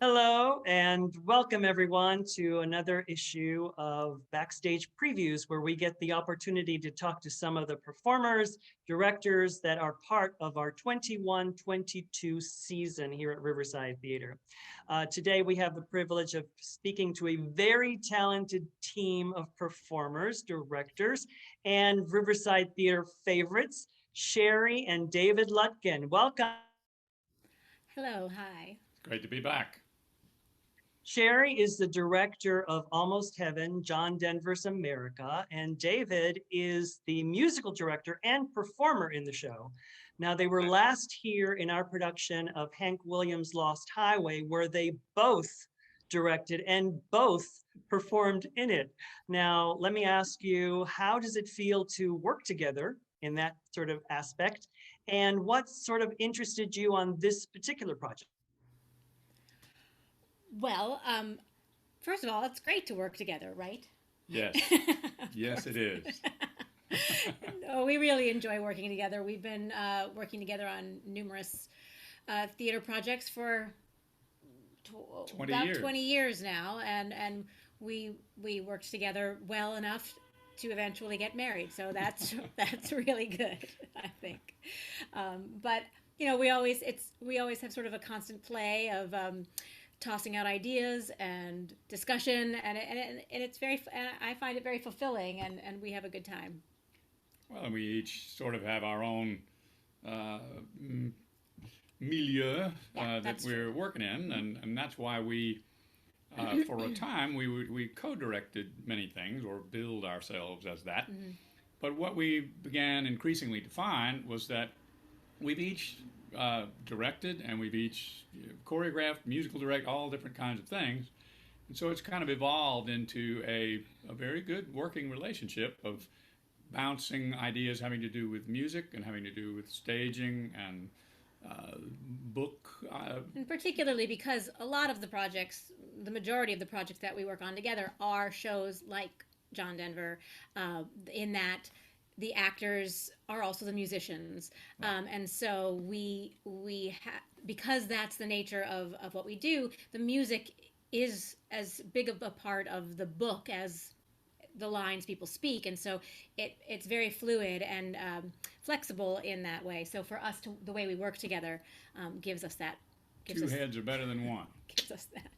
Hello and welcome everyone to another issue of Backstage Previews, where we get the opportunity to talk to some of the performers, directors that are part of our 21-22 season here at Riverside Theater. Today we have the privilege of speaking to a very talented team of performers, directors, and Riverside Theater favorites, Sherry and David Lutkin. Welcome. Hello, hi. It's great to be back. Sherry is the director of Almost Heaven, John Denver's America, and David is the musical director and performer in the show. Now, they were last here in our production of Hank Williams' Lost Highway, where they both directed and both performed in it. Now, let me ask you, how does it feel to work together in that sort of aspect? And what sort of interested you on this particular project? Well, first of all, it's great to work together, right? Yes, yes, it is. No, we really enjoy working together. We've been working together on numerous theater projects for 20 about years. 20 years now, and we worked together well enough to eventually get married. So that's that's really good, I think. But we always have sort of a constant play of tossing out ideas and discussion, and it's very and I find it very fulfilling, and we have a good time. Well, we each sort of have our own uh, m- milieu Yeah, that that's true. we're working in, and that's why for a time, we co-directed many things or billed ourselves as that. Hmm. But what we began increasingly to find was that we've each directed and we've each choreographed, musical direct, all different kinds of things. And so it's kind of evolved into a very good working relationship of bouncing ideas having to do with music and having to do with staging and book. And particularly because a lot of the projects, the majority of the projects that we work on together are shows like John Denver, in that the actors are also the musicians, and so because that's the nature of what we do. The music is as big of a part of the book as the lines people speak, and so it's very fluid and flexible in that way. So for us to the way we work together gives us that gives Two us heads are better than one. gives us that.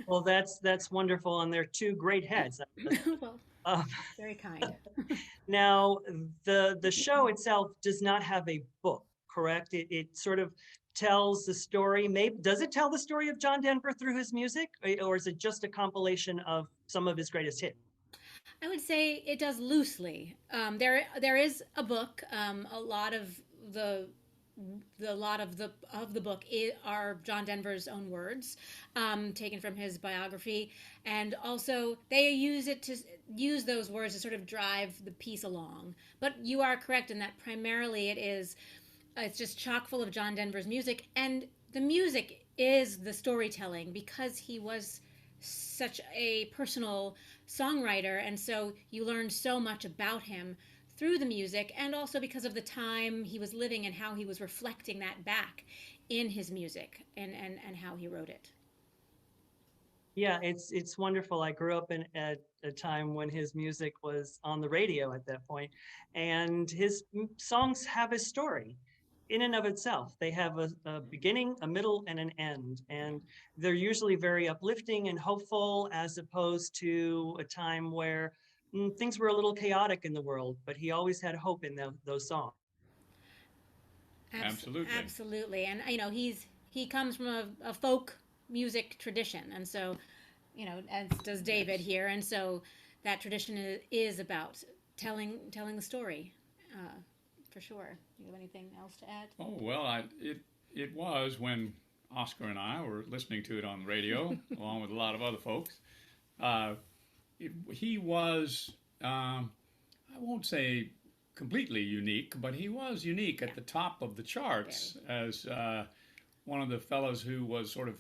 Well, that's wonderful, and they're two great heads. Well, Uh, very kind. now, the show itself does not have a book, correct? It sort of tells the story. Maybe does it tell the story of John Denver through his music, or is it just a compilation of some of his greatest hits? I would say it does loosely. There is a book. A lot of the the book are John Denver's own words, taken from his biography, and also they use those words to sort of drive the piece along. But you are correct in that primarily it's just chock full of John Denver's music, and the music is the storytelling because he was such a personal songwriter, and so you learn so much about him through the music, and also because of the time he was living and how he was reflecting that back in his music, and how he wrote it. Yeah, it's wonderful. I grew up in at a time when his music was on the radio at that point, and his songs have a story in and of itself. They have a beginning, a middle, and an end, and they're usually very uplifting and hopeful, as opposed to a time where things were a little chaotic in the world. But he always had hope in those songs. Absolutely. Absolutely, and he comes from a folk music tradition, and so as does David here, and so that tradition is about telling the story, uh, for sure. Do you have anything else to add? Oh well, it was when Oscar and I were listening to it on the radio, along with a lot of other folks. Uh, he was, I won't say completely unique, but he was unique Yeah, at the top of the very. charts as one of the fellows who was sort of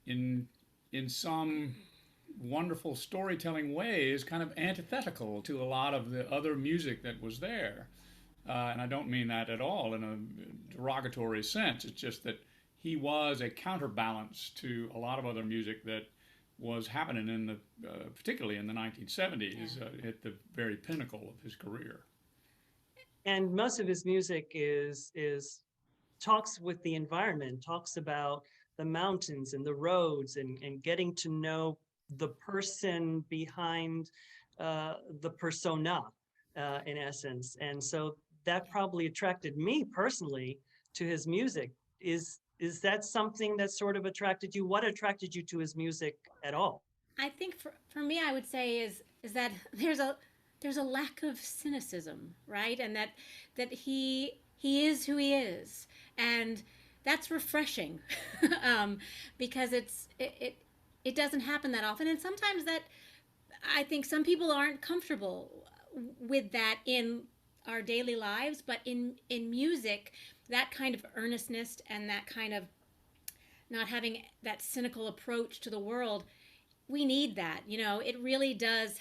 in in some wonderful storytelling ways kind of antithetical to a lot of the other music that was there. And I don't mean that at all in a derogatory sense. It's just that he was a counterbalance to a lot of other music that was happening in the, particularly in the 1970s, at the very pinnacle of his career. And most of his music is talks with the environment, talks about the mountains and the roads, and getting to know the person behind the persona, in essence. And so that probably attracted me personally to his music. Is that something that sort of attracted you? What attracted you to his music at all? I think for me, I would say is that there's a lack of cynicism, right? And that he is who he is, and that's refreshing, because it doesn't happen that often, and sometimes that I think some people aren't comfortable with that in our daily lives, but in music, that kind of earnestness and that kind of not having that cynical approach to the world, we need that. It really does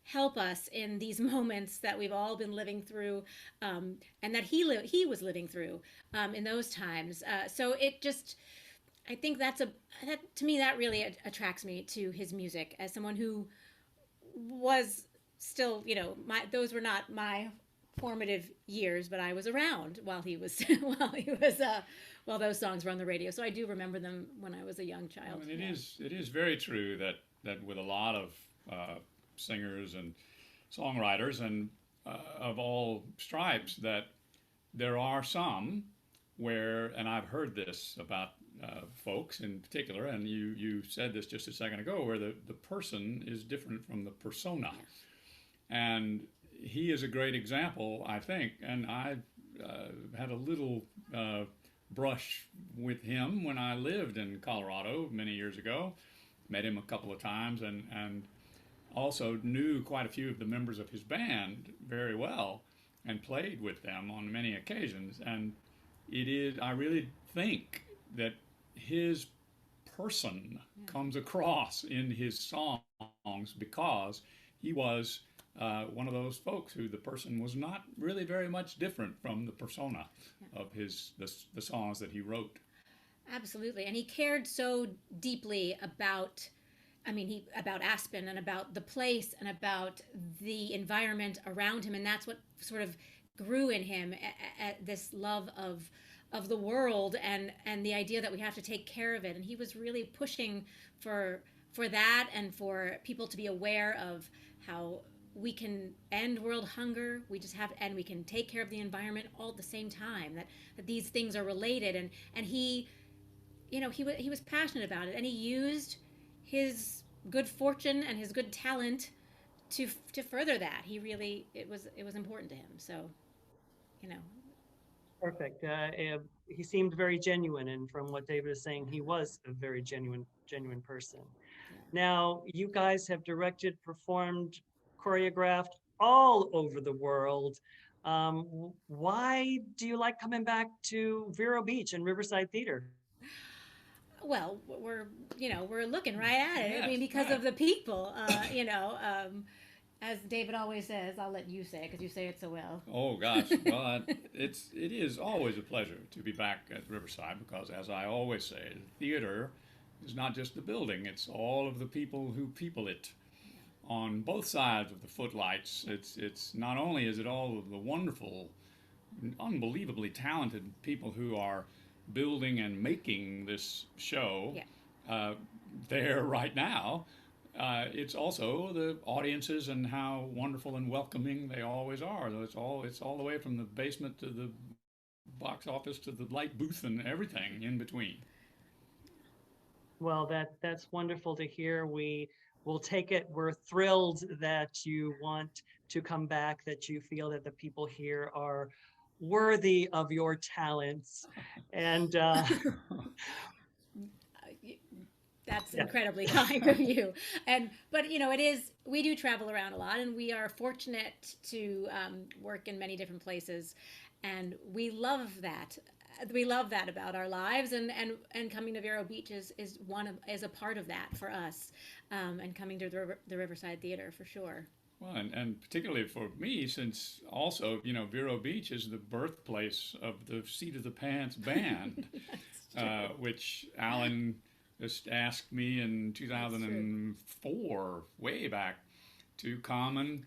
help us in these moments that we've all been living through, and that he was living through, in those times. So it just, I think that to me, that really attracts me to his music as someone who was still, those were not my formative years, but I was around while he was while those songs were on the radio. So I do remember them when I was a young child. I mean, it is very true that with a lot of singers and songwriters and of all stripes, that there are some where, and I've heard this about folks in particular, and you said this just a second ago, where the person is different from the persona. And he is a great example, I think, and I had a little brush with him when I lived in Colorado many years ago. Met him a couple of times, and also knew quite a few of the members of his band very well, and played with them on many occasions. And I really think that his person comes across in his songs, because he was one of those folks who the person was not really very much different from the persona of the songs that he wrote. Absolutely. And he cared so deeply about, about Aspen and about the place and about the environment around him. And that's what sort of grew in him, this love of the world and the idea that we have to take care of it. And he was really pushing for that, and for people to be aware of how we can end world hunger. And we can take care of the environment all at the same time, that these things are related. And he was passionate about it, and he used his good fortune and his good talent to further that. It was important to him. So, Perfect. He seemed very genuine, and from what David is saying, he was a very genuine person. Now, you guys have directed, performed, choreographed all over the world. Why do you like coming back to Vero Beach and Riverside Theater? Well, we're looking right at it. Yes, Because right. of the people, as David always says. I'll let you say it because you say it so well. Oh gosh, well, it is always a pleasure to be back at Riverside, because, as I always say, the theater is not just the building; it's all of the people who people it. On both sides of the footlights, it's not only is it all of the wonderful, unbelievably talented people who are building and making this show there right now. It's also the audiences and how wonderful and welcoming they always are. It's all the way from the basement to the box office to the light booth and everything in between. Well, that's wonderful to hear. We'll take it. We're thrilled that you want to come back, that you feel that the people here are worthy of your talents. And that's incredibly kind of you. But we do travel around a lot, and we are fortunate to work in many different places, and we love that. We love that about our lives, and coming to Vero Beach is a part of that for us, and coming to the Riverside Theater for sure. Well, and particularly for me, since also, Vero Beach is the birthplace of the Seat of the Pants band, which Alan just asked me in That's true. 2004, way back, to come and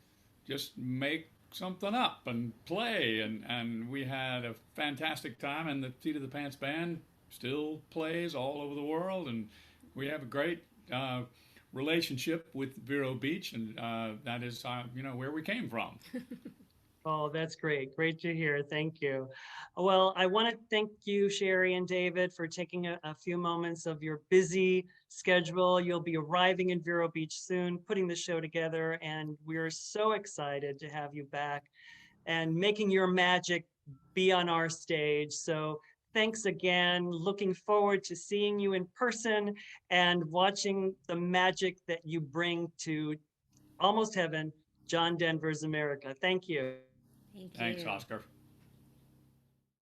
just make something up and play. And we had a fantastic time, and the Seat of the Pants band still plays all over the world, and we have a great relationship with Vero Beach, and that is, where we came from. Oh, that's great. Great to hear. Thank you. Well, I want to thank you, Sherry and David, for taking a few moments of your busy schedule. You'll be arriving in Vero Beach soon, putting the show together, and we're so excited to have you back and making your magic be on our stage. So thanks again. Looking forward to seeing you in person and watching the magic that you bring to Almost Heaven, John Denver's America. Thank you. Thank Thanks, you. Oscar.